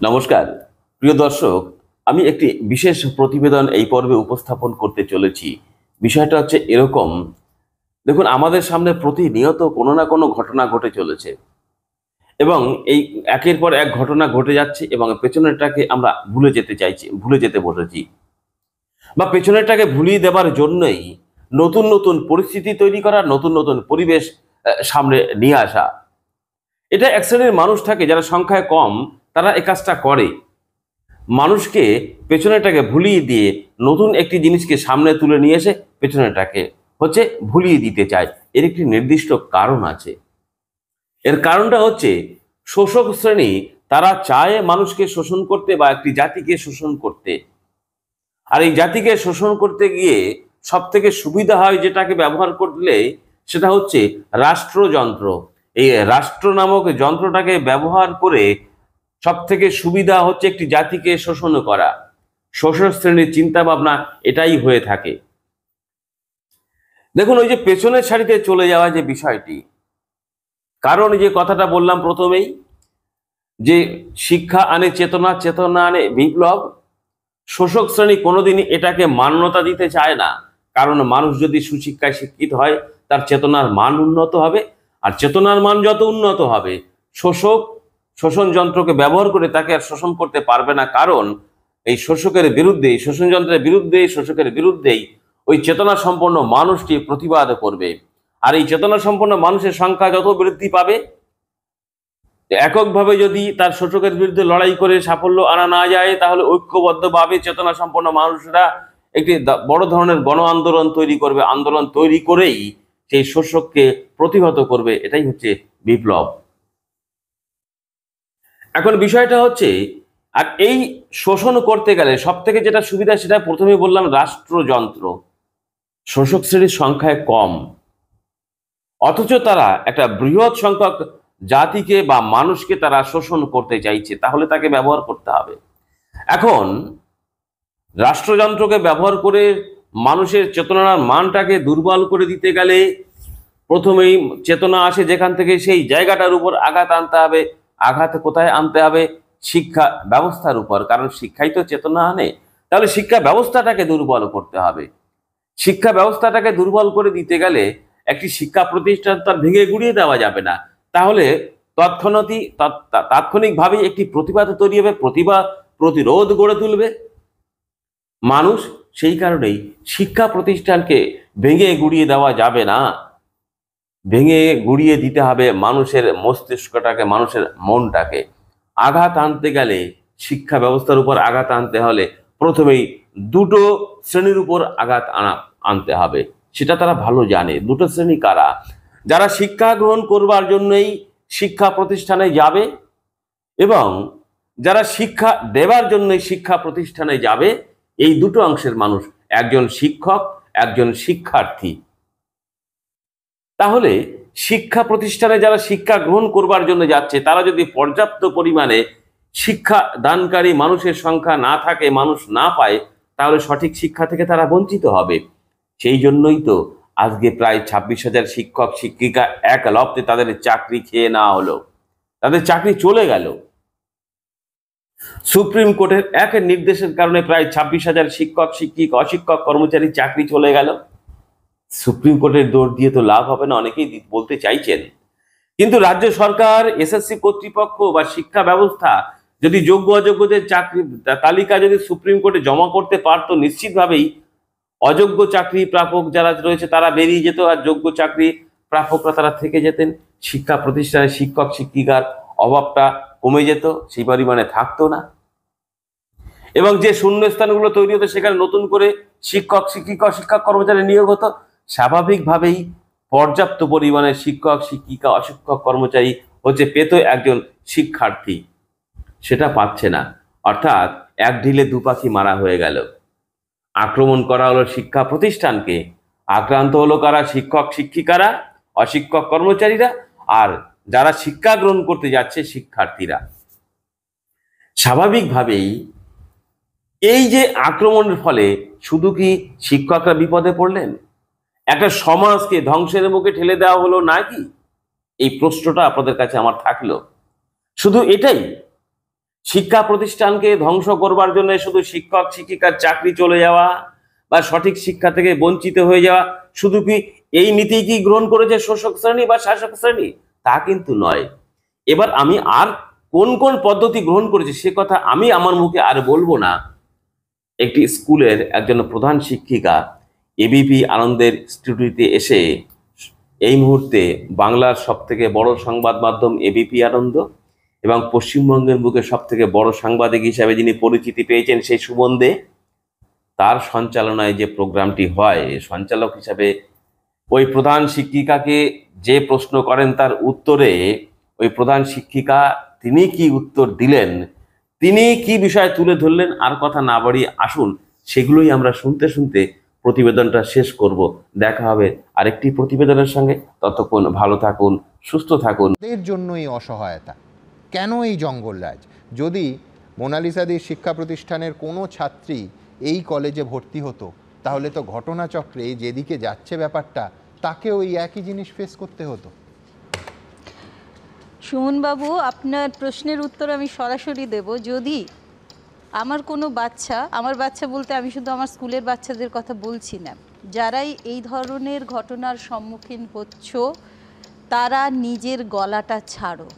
নমস্কার প্রিয় দর্শক, আমি একটি বিশেষ প্রতিবেদন এই পর্বে উপস্থাপন করতে চলেছি। বিষয়টা হচ্ছে এরকম, দেখুন আমাদের সামনে প্রতিনিয়ত কোনো না কোনো ঘটনা ঘটে চলেছে এবং এই একের পর এক ঘটনা ঘটে যাচ্ছে এবং পেছনেরটাকে আমরা ভুলে যেতে বসেছি বা পেছনেরটাকে ভুলিয়ে দেবার জন্যই নতুন নতুন পরিস্থিতি তৈরি করা, নতুন নতুন পরিবেশ সামনে নিয়ে আসা। এটা এক শ্রেণীর মানুষ থাকে যারা সংখ্যায় কম, তারা এই কাজটা করে। মানুষকে পেছনেটাকে ভুলিয়ে দিয়ে নতুন একটি জিনিসকে সামনে তুলে নিয়ে এসে পেছনেটাকে ভুলিয়ে দিতে চায়। এর একটি নির্দিষ্ট কারণ আছে। এর কারণটা হচ্ছে শোষক শ্রেণী তারা চায় মানুষকে শোষণ করতে বা একটি জাতিকে শোষণ করতে। আর এই জাতিকে শোষণ করতে গিয়ে সব থেকে সুবিধা হয় যেটাকে ব্যবহার করলে, সেটা হচ্ছে রাষ্ট্রযন্ত্র। এই রাষ্ট্র নামক যন্ত্রটাকে ব্যবহার করে সব থেকে সুবিধা হচ্ছে একটি জাতিকে শোষণ করা। শোষক শ্রেণীর চিন্তা ভাবনা এটাই হয়ে থাকে। দেখুন, ওই যে পেছনের সারিতে চলে যাওয়া যে বিষয়টি, কারণ যে কথাটা বললাম প্রথমেই, যে শিক্ষা আনে চেতনা, চেতনা আনে বিপ্লব। শোষক শ্রেণী কোনোদিনই এটাকে মান্যতা দিতে চায় না, কারণ মানুষ যদি সুশিক্ষায় শিক্ষিত হয় তার চেতনার মান উন্নত হবে, আর চেতনার মান যত উন্নত হবে শোষক শোষণ যন্ত্রকে ব্যবহার করে তাকে আর শোষণ করতে পারবে না। কারণ এই শোষকের বিরুদ্ধেই, শোষণ যন্ত্রের বিরুদ্ধেই, শোষকের বিরুদ্ধেই ওই চেতনা সম্পন্ন মানুষটি প্রতিবাদ করবে। আর এই চেতনা সম্পন্ন মানুষের সংখ্যা যত বৃদ্ধি পাবে, এককভাবে যদি তার শোষকের বিরুদ্ধে লড়াই করে সাফল্য আনা না যায়, তাহলে ঐক্যবদ্ধভাবে চেতনা সম্পন্ন মানুষরা একটি বড় ধরনের গণ আন্দোলন তৈরি করবে। আন্দোলন তৈরি করেই সেই শোষককে প্রতিহত করবে। এটাই হচ্ছে বিপ্লব। এখন বিষয়টা হচ্ছে, আর এই শোষণ করতে গেলে সব থেকে যেটা সুবিধা, সেটা প্রথমে বললাম রাষ্ট্রযন্ত্র। শোষক শ্রেণীর সংখ্যায় কম, অথচ তারা একটা বৃহৎ সংখ্যক জাতিকে বা মানুষকে তারা শোষণ করতে চাইছে, তাহলে তাকে ব্যবহার করতে হবে। এখন রাষ্ট্রযন্ত্রকে ব্যবহার করে মানুষের চেতনার মানটাকে দুর্বল করে দিতে গেলে প্রথমেই চেতনা আসে যেখান থেকে, সেই জায়গাটার উপর আঘাত আনতে হবে। আঘাত কোথায় আনতে হবে? শিক্ষা ব্যবস্থার উপর, কারণ শিক্ষাই তো চেতনা আনে। তাহলে শিক্ষা ব্যবস্থাটাকে দুর্বল করতে হবে। শিক্ষা ব্যবস্থাটাকে দুর্বল করে দিতে গেলে একটি শিক্ষা প্রতিষ্ঠান তার ভেঙে গুড়িয়ে দেওয়া যাবে না। তাহলে তাৎক্ষণিকভাবেই একটি প্রতিবাদ তৈরি হবে, প্রতিরোধ গড়ে তুলবে মানুষ। সেই কারণেই শিক্ষা প্রতিষ্ঠানকে ভেঙে গুড়িয়ে দেওয়া যাবে না। ভেঙে গুড়িয়ে দিতে হবে মানুষের মস্তিষ্কটাকে, মানুষের মনটাকে। আঘাত আনতে গেলে, শিক্ষা ব্যবস্থার উপর আঘাত আনতে হলে প্রথমেই দুটো শ্রেণীর উপর আঘাত আনতে হবে। সেটা তারা ভালো জানে। দুটো শ্রেণী কারা? যারা শিক্ষা গ্রহণ করবার জন্যই শিক্ষা প্রতিষ্ঠানে যাবে এবং যারা শিক্ষা দেবার জন্যই শিক্ষা প্রতিষ্ঠানে যাবে। এই দুটো অংশের মানুষ, একজন শিক্ষক, একজন শিক্ষার্থী। তাহলে শিক্ষা প্রতিষ্ঠানে যারা শিক্ষা গ্রহণ করবার জন্য যাচ্ছে, তারা যদি পর্যাপ্ত পরিমাণে শিক্ষা দানকারী মানুষের সংখ্যা না থাকে, মানুষ না পায়, তাহলে সঠিক শিক্ষা থেকে তারা বঞ্চিত হবে। সেই জন্যই তো আজকে প্রায় 26,000 শিক্ষক শিক্ষিকা এক লপ্তে তাদের চাকরি খেয়ে নেওয়া হলো, তাদের চাকরি চলে গেল। সুপ্রিম কোর্টের এক নির্দেশের কারণে প্রায় 26,000 শিক্ষক শিক্ষিকা, অশিক্ষক কর্মচারী চাকরি চলে গেল। সুপ্রিম কোর্টের দৌড় দিয়ে তো লাভ হবে না, অনেকেই বলতে চাইছেন। কিন্তু রাজ্য সরকার, এসএসসি কর্তৃপক্ষ বা শিক্ষা ব্যবস্থা যদি যোগ্য অযোগ্যদের চাকরি তালিকা যদি সুপ্রিম কোর্টে জমা করতে পারতো, নিশ্চিতভাবেই অযোগ্য চাকরি প্রাপক যারা রয়েছে তারা বেরিয়ে যেত, আর যোগ্য চাকরি প্রাপকরা তারা থেকে যেতেন। শিক্ষা প্রতিষ্ঠানে শিক্ষক শিক্ষিকার অভাবটা কমে যেত, সেই পরিমাণে থাকতো না। এবং যে শূন্যস্থানগুলো তৈরি হতো, সেখানে নতুন করে শিক্ষক শিক্ষিকা, শিক্ষক কর্মচারী নিয়োগ হতো। স্বাভাবিকভাবেই পর্যাপ্ত পরিমাণে শিক্ষক শিক্ষিকা, অশিক্ষক কর্মচারী পেত একজন শিক্ষার্থী। সেটা পাচ্ছে না। অর্থাৎ এক ঢিলে দু পাখি মারা হয়ে গেল। আক্রমণ করা হলো শিক্ষা প্রতিষ্ঠানকে, আক্রান্ত হলো কারা? শিক্ষক শিক্ষিকারা, অশিক্ষক কর্মচারীরা, আর যারা শিক্ষা গ্রহণ করতে যাচ্ছে শিক্ষার্থীরা। স্বাভাবিকভাবেই এই যে আক্রমণের ফলে শুধু কি শিক্ষকরা বিপদে পড়লেন, একটা সমাজকে ধ্বংসের মুখে ঠেলে দেওয়া হলো নাকি? এই প্রশ্নটা আপনাদের কাছে আমার থাকলো। শুধু এটাই, শিক্ষা প্রতিষ্ঠানকে ধ্বংস করবার জন্য শুধু শিক্ষক শিক্ষিকার চাকরি চলে যাওয়া বা সঠিক শিক্ষা থেকে বঞ্চিত হয়ে যাওয়া, শুধু কি এই নীতি কি গ্রহণ করেছে শোষক শ্রেণী বা শাসক শ্রেণী? তা কিন্তু নয়। এবার আমি আর কোন কোন পদ্ধতি গ্রহণ করেছি সে কথা আমি আমার মুখে আর বলবো না। একটি স্কুলের একজন প্রধান শিক্ষিকা এবিপি আনন্দের স্টুডিওতে এসে এই মুহূর্তে বাংলার সব থেকে বড় সংবাদ মাধ্যম এবিপি আনন্দ এবং পশ্চিমবঙ্গের বুকে সব থেকে বড় সাংবাদিক হিসাবে যিনি পরিচিতি পেয়েছেন সেই সুমন দে, তার সঞ্চালনায় যে প্রোগ্রামটি হয়, সঞ্চালক হিসাবে ওই প্রধান শিক্ষিকাকে যে প্রশ্ন করেন তার উত্তরে ওই প্রধান শিক্ষিকা তিনি কি উত্তর দিলেন, তিনি কি বিষয় তুলে ধরলেন, আর কথা না বাড়িয়ে আসুন সেগুলোই আমরা শুনতে শুনতে প্রতিবেদনটা শেষ করব। দেখা হবে আরেকটি প্রতিবেদনের সঙ্গে। ততক্ষণ ভালো থাকুন, সুস্থ থাকুন। এর জন্যই অসহায়তা, কেন এই জঙ্গলরাজ? যদি মোনালিসাদির শিক্ষা প্রতিষ্ঠানের কোনো ছাত্রী এই কলেজে ভর্তি হতো তাহলে তো ঘটনাচক্রে যেদিকে যাচ্ছে ব্যাপারটা তাকেও এই একই জিনিস ফেস করতে হতো। সুমনবাবু, আপনার প্রশ্নের উত্তর আমি সরাসরি দেব। যদি আমার কোনো বাচ্চা, আমার বাচ্চা বলতে আমি শুধু আমার স্কুলের বাচ্চাদের কথা বলছি না, যারাই এই ধরনের ঘটনার সম্মুখীন হচ্ছ তারা নিজের গলাটা ছাড়ো।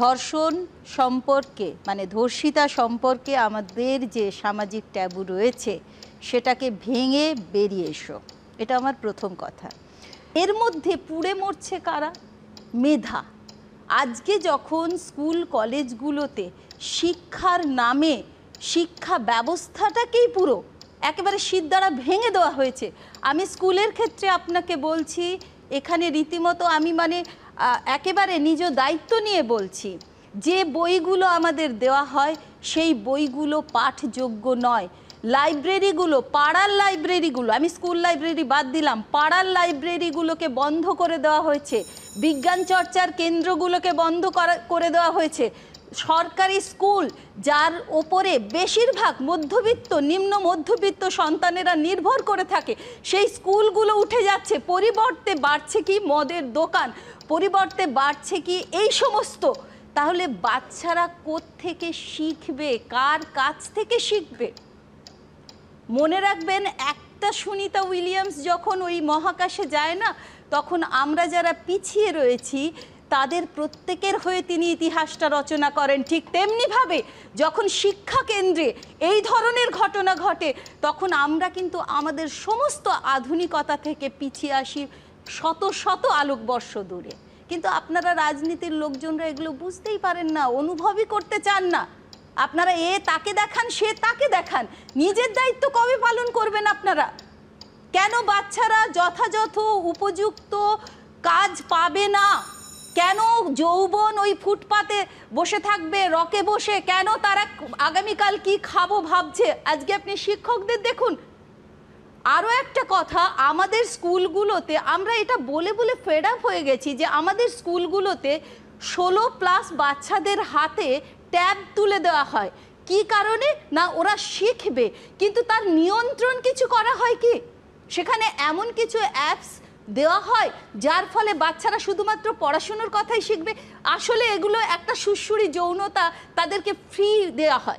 ধর্ষণ সম্পর্কে মানে ধর্ষিতা সম্পর্কে আমাদের যে সামাজিক ট্যাবু রয়েছে সেটাকে ভেঙে বেরিয়ে এসো, এটা আমার প্রথম কথা। এর মধ্যে পুড়ে মরছে কারা? মেধা। আজকে যখন স্কুল কলেজগুলোতে শিক্ষার নামে শিক্ষা ব্যবস্থাটাকেই পুরো একেবারে শিরদাঁড়া ভেঙে দেওয়া হয়েছে। আমি স্কুলের ক্ষেত্রে আপনাকে বলছি, এখানে রীতিমতো আমি একেবারে নিজ দায়িত্ব নিয়ে বলছি, যে বইগুলো আমাদের দেওয়া হয় সেই বইগুলো পাঠযোগ্য নয়। লাইব্রেরিগুলো, পাড়ার লাইব্রেরিগুলো, আমি স্কুল লাইব্রেরি বাদ দিলাম, পাড়ার লাইব্রেরিগুলোকে বন্ধ করে দেওয়া হয়েছে, বিজ্ঞান চর্চার কেন্দ্রগুলোকে বন্ধ করে দেওয়া হয়েছে। সরকারি স্কুল যার ওপরে বেশিরভাগ মধ্যবিত্ত, নিম্ন মধ্যবিত্ত সন্তানেরা নির্ভর করে থাকে, সেই স্কুলগুলো উঠে যাচ্ছে। পরিবর্তে বাড়ছে কি মদের দোকান, পরিবর্তে বাড়ছে কি এই সমস্ত। তাহলে বাচ্চারা কোত্থেকে শিখবে? কার কাছ থেকে শিখবে? মনে রাখবেন, একটা সুনিতা উইলিয়ামস যখন ওই মহাকাশে যায় না, তখন আমরা যারা পিছিয়ে রয়েছি তাদের প্রত্যেকের হয়ে তিনি ইতিহাসটা রচনা করেন। ঠিক তেমনিভাবে যখন শিক্ষা কেন্দ্রে এই ধরনের ঘটনা ঘটে তখন আমরা কিন্তু আমাদের সমস্ত আধুনিকতা থেকে পিছিয়ে আসি শত শত আলোকবর্ষ দূরে। কিন্তু আপনারা রাজনীতির লোকজনরা এগুলো বুঝতেই পারেন না, অনুভবই করতে চান না। আপনারা তাকে দেখান, সে তাকে দেখান। নিজের দায়িত্ব কবে পালন করবেন আপনারা? কেন বাচ্চারা যথাযথ উপযুক্ত কাজ পাবে না? কেন যৌবন ওই ফুটপাতে বসে থাকবে, রকে বসে? কেন তারা আগামীকাল কি খাবো ভাবছে? আজকে আপনি শিক্ষকদের দেখুন। আরও একটা কথা, আমাদের স্কুলগুলোতে আমরা এটা বলে বলে ফেড আপ হয়ে গেছি যে আমাদের স্কুলগুলোতে 16+ বাচ্চাদের হাতে ট্যাব তুলে দেওয়া হয়। কি কারণে? না ওরা শিখবে, কিন্তু তার নিয়ন্ত্রণ কিছু করা হয় কি? সেখানে এমন কিছু অ্যাপস দেওয়া হয় যার ফলে বাচ্চারা শুধুমাত্র পড়াশুনোর কথাই শিখবে। আসলে এগুলো একটা সুড়সুড়ি যৌনতা তাদেরকে ফ্রি দেওয়া হয়।